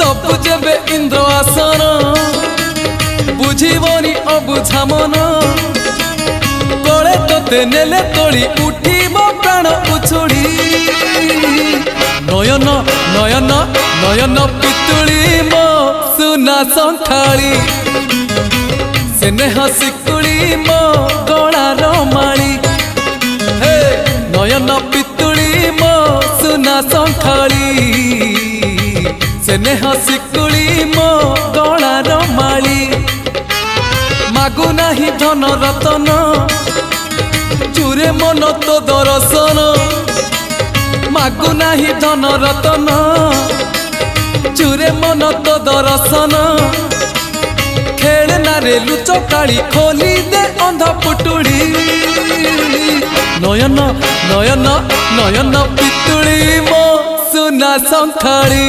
तपु जेबे इंद्र आसन बुझीबनी अबुझा मन कले तोते नेले तोड़ी उठीब प्राण उछुड़ी नयन नयन नयन पितुड़ी मो सुना संखाड़ी स्नेह शिकुड़ी मो गलार माली हे नयन पितुड़ी मो सुना संखाड़ी स्नेह शिकुड़ी मो गलार माली मागु नाही धन रतन चूरे मन तो दर्शन मागु नाही धन रतन चूरे मन तो दर्शन खेलना रे लुचकाड़ी खोली दे अंध पुटुड़ी नयन नयन नयन पितुड़ी मो सुना संखाड़ी।